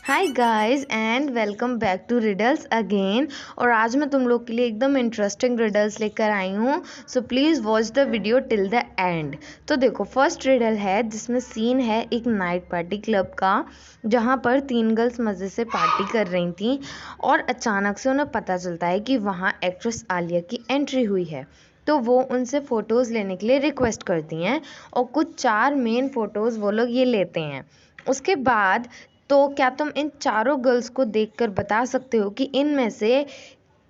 Hi guys and welcome back to riddles again. और आज मैं तुम लोग के लिए एकदम इंटरेस्टिंग रिडल्स लेकर आई हूँ। So please watch the video till the and. तो देखो, फर्स्ट रिडल है जिसमें सीन है एक नाइट पार्टी क्लब का, जहाँ पर 3 गर्ल्स मज़े से पार्टी कर रही थी और अचानक से उन्हें पता चलता है कि वहाँ एक्ट्रेस आलिया की एंट्री हुई है। तो वो उनसे फ़ोटोज़ लेने के लिए रिक्वेस्ट करती हैं और कुछ 4 मेन फ़ोटोज़ वो लोग ये लेते हैं। उसके बाद तो क्या तुम इन चारों गर्ल्स को देखकर बता सकते हो कि इनमें से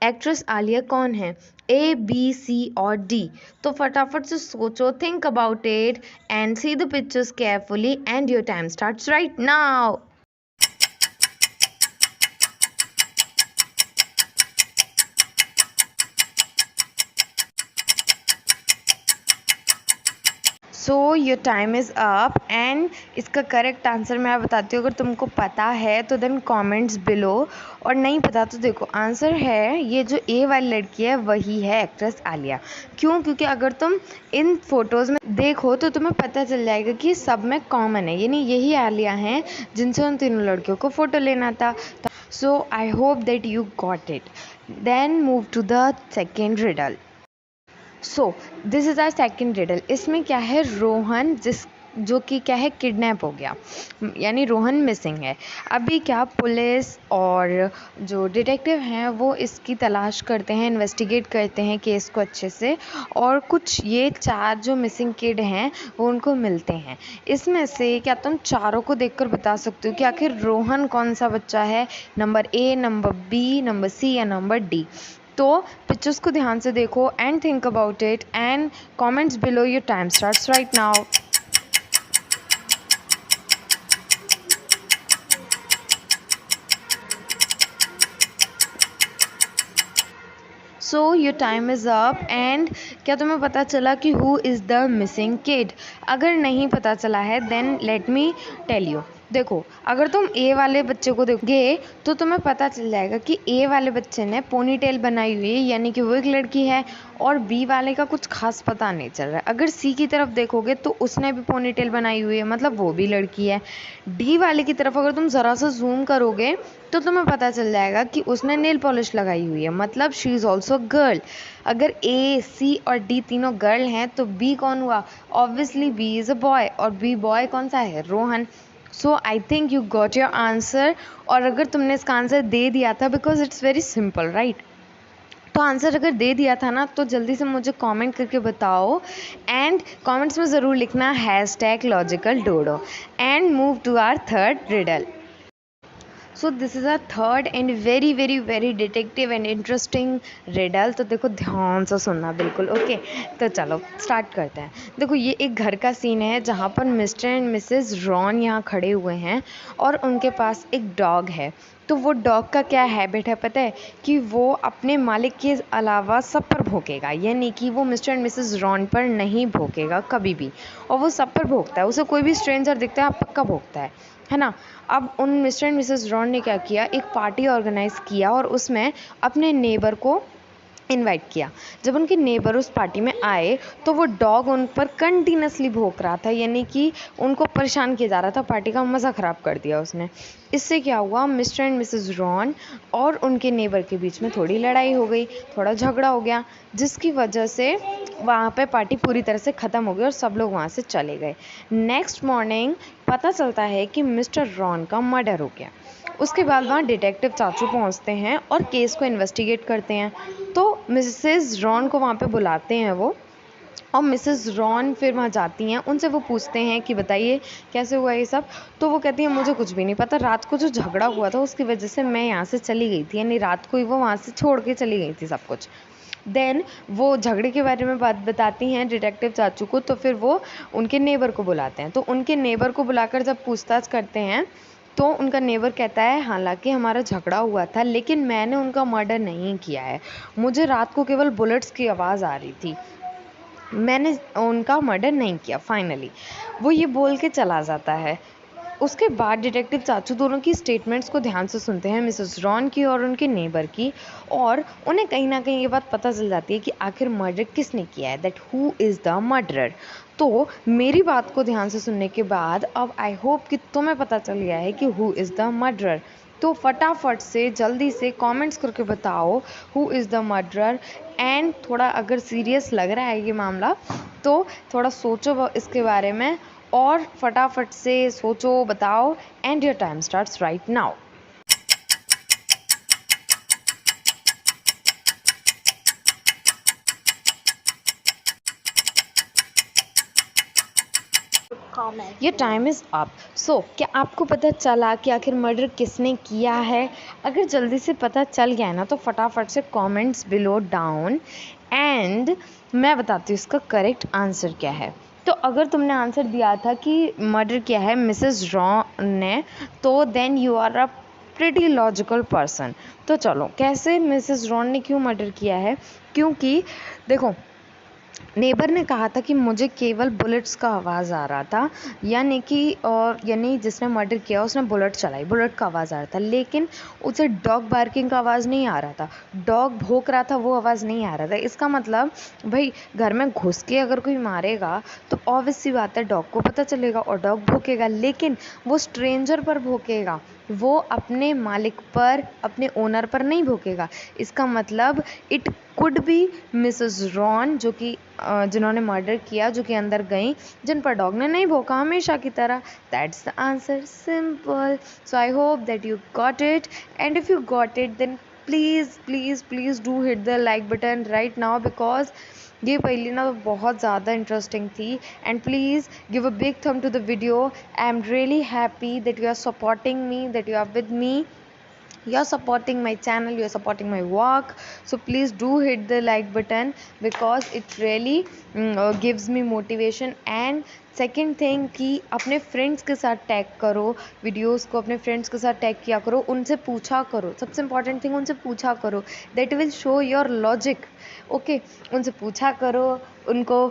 एक्ट्रेस आलिया कौन है? ए, बी, सी और डी। तो फटाफट से सोचो, think about it and see the pictures carefully and your time starts right now. So your time is up and इसका करेक्ट आंसर मैं बताती हूँ। अगर तुमको पता है तो देन कमेंट्स बिलो, और नहीं पता तो देखो आंसर है ये जो ए वाली लड़की है वही है एक्ट्रेस आलिया। क्यों? क्योंकि अगर तुम इन फोटोज़ में देखो तो तुम्हें पता चल जाएगा कि सब में कॉमन है, यानी यही आलिया हैं जिनसे उन तीनों लड़कियों को फ़ोटो लेना था। So I hope that you got it. Then move to the second riddle. So this is our second riddle. इसमें क्या है, रोहन जो कि क्या है, किडनैप हो गया, यानी रोहन मिसिंग है। अभी क्या पुलिस और जो डिटेक्टिव हैं वो इसकी तलाश करते हैं, इन्वेस्टिगेट करते हैं केस को अच्छे से, और कुछ ये 4 जो मिसिंग किड हैं वो उनको मिलते हैं। इसमें से क्या तुम चारों को देखकर बता सकते हो कि आखिर रोहन कौन सा बच्चा है? Number A, number B, number C या नंबर डी? तो पिक्चर्स को ध्यान से देखो and think about it and comments below. Your time starts right now. So your time is up and क्या तुम्हें पता चला कि who is the missing kid? अगर नहीं पता चला है then let me tell you. देखो, अगर तुम ए वाले बच्चे को देखोगे तो तुम्हें पता चल जाएगा कि ए वाले बच्चे ने पोनी टेल बनाई हुई है, यानी कि वो एक लड़की है, और बी वाले का कुछ खास पता नहीं चल रहा है। अगर सी की तरफ देखोगे तो उसने भी पोनी टेल बनाई हुई है, मतलब वो भी लड़की है। डी वाले की तरफ अगर तुम ज़रा सा जूम करोगे तो तुम्हें पता चल जाएगा कि उसने नेल पॉलिश लगाई हुई है, मतलब शी इज़ ऑल्सो गर्ल। अगर ए, सी और डी तीनों गर्ल हैं तो बी कौन हुआ? Obviously B is a boy, और बी बॉय कौन सा है? Rohan. So I think you got your answer. और अगर तुमने इसका आंसर दे दिया था, because it's very simple right, तो आंसर अगर दे दिया था ना तो जल्दी से मुझे कमेंट करके बताओ, एंड कमेंट्स में ज़रूर लिखना hashtag logical dodo. And move to our third riddle. So this is a third and very very very detective and interesting riddle. तो देखो ध्यान से सुनना बिल्कुल, ओके? तो चलो स्टार्ट करते हैं। देखो, ये एक घर का सीन है जहाँ पर मिस्टर एंड मिसेस रॉन यहाँ खड़े हुए हैं और उनके पास एक डॉग है। तो वो डॉग का क्या हैबिट है पता है? कि वो अपने मालिक के अलावा सब पर भौंकेगा, यानी कि वो मिस्टर एंड मिसेस रॉन पर नहीं भौंकेगा कभी भी, और वो सब पर भौंकता है। उसे कोई भी स्ट्रेंजर दिखता है पक्का भौंकता है ना? अब उन मिस्टर एंड मिसेस रॉन ने क्या किया, एक पार्टी ऑर्गेनाइज़ किया और उसमें अपने नेबर को इनवाइट किया। जब उनके नेबर उस पार्टी में आए तो वो डॉग उन पर कंटिन्यूसली भौंक रहा था, यानी कि उनको परेशान किया जा रहा था, पार्टी का मज़ा ख़राब कर दिया उसने। इससे क्या हुआ, मिस्टर एंड मिसेस रॉन और उनके नेबर के बीच में थोड़ी लड़ाई हो गई, थोड़ा झगड़ा हो गया, जिसकी वजह से वहाँ पे पार्टी पूरी तरह से ख़त्म हो गई और सब लोग वहाँ से चले गए। नेक्स्ट मॉर्निंग पता चलता है कि मिस्टर रॉन का मर्डर हो गया। उसके बाद वहाँ डिटेक्टिव चाचू पहुँचते हैं और केस को इन्वेस्टिगेट करते हैं। तो मिसेस रॉन को वहाँ पे बुलाते हैं वो, और मिसेस रॉन फिर वहाँ जाती हैं, उनसे वो पूछते हैं कि बताइए कैसे हुआ ये सब। तो वो कहती हैं मुझे कुछ भी नहीं पता, रात को जो झगड़ा हुआ था उसकी वजह से मैं यहाँ से चली गई थी, यानी रात को ही वो वहाँ से छोड़ के चली गई थी सब कुछ। देन वो झगड़े के बारे में बात बताती हैं डिटेक्टिव चाचू को, तो फिर वो उनके नेबर को बुलाते हैं। तो उनके नेबर को बुलाकर जब पूछताछ करते हैं तो उनका नेबर कहता है हालांकि हमारा झगड़ा हुआ था लेकिन मैंने उनका मर्डर नहीं किया है, मुझे रात को केवल बुलेट्स की आवाज़ आ रही थी, मैंने उनका मर्डर नहीं किया। फाइनली वो ये बोल के चला जाता है। उसके बाद डिटेक्टिव चाचू दोनों की स्टेटमेंट्स को ध्यान से सुनते हैं, मिसेस रॉन की और उनके नेबर की, और उन्हें कहीं ना कहीं ये बात पता चल जाती है कि आखिर मर्डर किसने किया है, that who is the murderer. तो मेरी बात को ध्यान से सुनने के बाद अब आई होप कि तुम्हें पता चल गया है कि हु इज़ द मर्डरर। तो फटाफट से जल्दी से कमेंट्स करके बताओ who is the murderer. And थोड़ा अगर सीरियस लग रहा है ये मामला तो थोड़ा सोचो इसके बारे में, और फटाफट से सोचो, बताओ, and your time starts right now. ये टाइम इज़ अप। सो क्या आपको पता चला कि आखिर मर्डर किसने किया है? अगर जल्दी से पता चल गया है ना तो फटाफट से कमेंट्स बिलो डाउन, एंड मैं बताती हूँ इसका करेक्ट आंसर क्या है। तो अगर तुमने आंसर दिया था कि मर्डर किया है मिसेस रॉन ने, तो then you are a pretty logical person. तो चलो, कैसे मिसेस रॉन ने क्यों मर्डर किया है? क्योंकि देखो, नेबर ने कहा था कि मुझे केवल बुलेट्स का आवाज़ आ रहा था, यानी जिसने मर्डर किया उसने बुलेट चलाई, बुलेट का आवाज़ आ रहा था, लेकिन उसे डॉग बार्किंग का आवाज़ नहीं आ रहा था, डॉग भौंक रहा था, वो आवाज़ नहीं आ रहा था। इसका मतलब भाई घर में घुस के अगर कोई मारेगा तो ऑब्वियस सी बात है डॉग को पता चलेगा और डॉग भौंकेगा, लेकिन वो स्ट्रेंजर पर भौंकेगा, वो अपने मालिक पर, अपने ओनर पर नहीं भौंकेगा। इसका मतलब it could be Mrs Ron जो कि जिन्होंने मर्डर किया, जो कि अंदर गई, जिन पर डॉग ने नहीं भौंका हमेशा की तरह। That's the answer, simple. So I hope that you got it, and if you got it then please please please do hit the like button right now, because ये पहली ना बहुत ज़्यादा इंटरेस्टिंग थी। And please give a big thumb to the video. I am really happy that you are supporting me, that you are with me, you're supporting my channel, you're supporting my work. So please do hit the like button because it really gives me motivation. And second thing कि अपने friends के साथ tag करो videos को, अपने friends के साथ tag किया करो, उनसे पूछा करो, सबसे इंपॉर्टेंट थिंग उनसे पूछा करो, that will show your logic. Okay, उनसे पूछा करो उनको।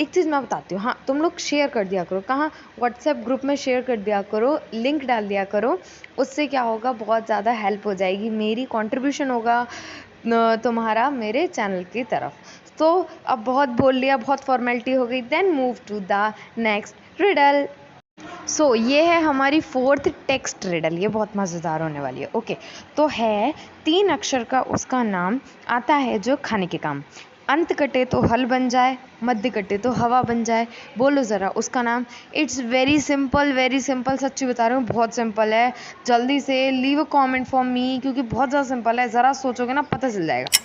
एक चीज़ मैं बताती हूँ, हाँ, तुम लोग शेयर कर दिया करो, कहाँ, व्हाट्सएप ग्रुप में शेयर कर दिया करो, लिंक डाल दिया करो। उससे क्या होगा, बहुत ज़्यादा हेल्प हो जाएगी, मेरी कंट्रीब्यूशन होगा तुम्हारा मेरे चैनल की तरफ। तो अब बहुत बोल लिया, बहुत फॉर्मेलिटी हो गई, then move to the next riddle. So ये है हमारी फोर्थ टेक्स्ट रिडल, ये बहुत मज़ेदार होने वाली है। ओके, तो है 3 अक्षर का उसका नाम, आता है जो खाने के काम, अंत कटे तो हल बन जाए, मध्य कटे तो हवा बन जाए, बोलो ज़रा उसका नाम। इट्स वेरी सिंपल, सच्ची बता रही हूँ, बहुत सिंपल है। जल्दी से लीव अ कमेंट फॉर मी, क्योंकि बहुत ज़्यादा सिंपल है, ज़रा सोचोगे ना पता चल जाएगा।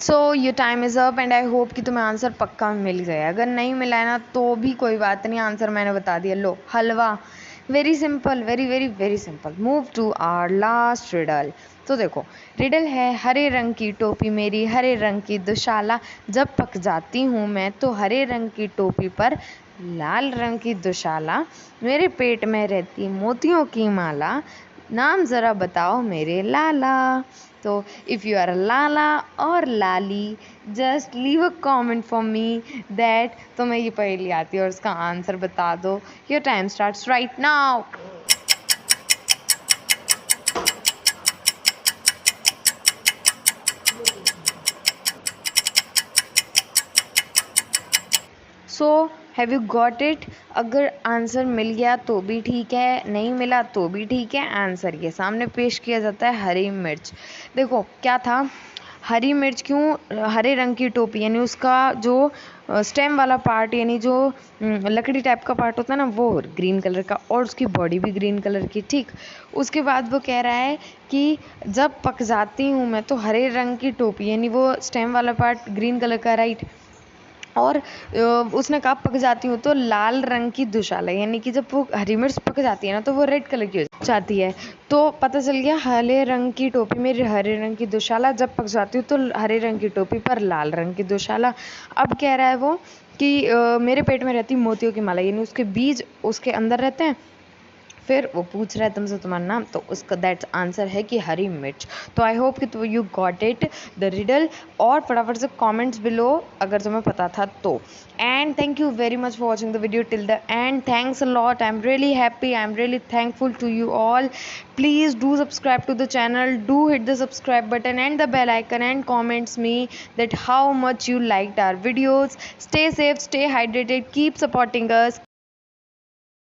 सो your time is up, and I hope कि तुम्हें आंसर पक्का मिल गया। अगर नहीं मिला है ना तो भी कोई बात नहीं, आंसर मैंने बता दिया, लो हलवा। Very simple, very simple. Move to our last riddle. तो देखो, रिडल है, हरे रंग की टोपी मेरी, हरे रंग की दुशाला, जब पक जाती हूँ मैं तो हरे रंग की टोपी पर लाल रंग की दुशाला, मेरे पेट में रहती मोतियों की माला, नाम ज़रा बताओ मेरे लाला। तो इफ़ यू आर अ लाला और लाली, just leave a comment for me that तुम्हें ये पहेली आती है और उसका आंसर बता दो। Your time starts right now. So have you got it? अगर आंसर मिल गया तो भी ठीक है, नहीं मिला तो भी ठीक है, आंसर ये सामने पेश किया जाता है, हरी मिर्च। देखो क्या था, हरी मिर्च क्यों, हरे रंग की टोपी, यानी उसका जो स्टेम वाला पार्ट, यानी जो लकड़ी टाइप का पार्ट होता है ना, वो ग्रीन कलर का, और उसकी बॉडी भी ग्रीन कलर की, ठीक। उसके बाद वो कह रहा है कि जब पक जाती हूँ मैं तो हरे रंग की टोपी, यानी वो स्टेम वाला पार्ट ग्रीन कलर का, राइट। और उसने कहा पक जाती हूँ तो लाल रंग की दुशाला, यानी कि जब वो हरी मिर्च पक जाती है ना तो वो रेड कलर की हो जाती है। तो पता चल गया, हरे रंग की टोपी में हरे रंग की दुशाला, जब पक जाती हूँ तो हरे रंग की टोपी पर लाल रंग की दुशाला। अब कह रहा है वो कि मेरे पेट में रहती मोतियों की माला, यानी उसके बीज उसके अंदर रहते हैं, फिर वो पूछ रहा है तुमसे तुम्हारा नाम, तो उसका दैट आंसर है कि हरी मिर्च। तो आई होप कि तो you got it the riddle, और फटाफट से कमेंट्स बिलो अगर तुम्हें पता था तो। And thank you very much for watching the video till the end. Thanks a lot, I am really happy, I am really thankful to you all. Please do subscribe to the channel, do hit the subscribe button and the bell icon, and comments me that how much you liked our videos. Stay safe, stay hydrated, keep supporting us.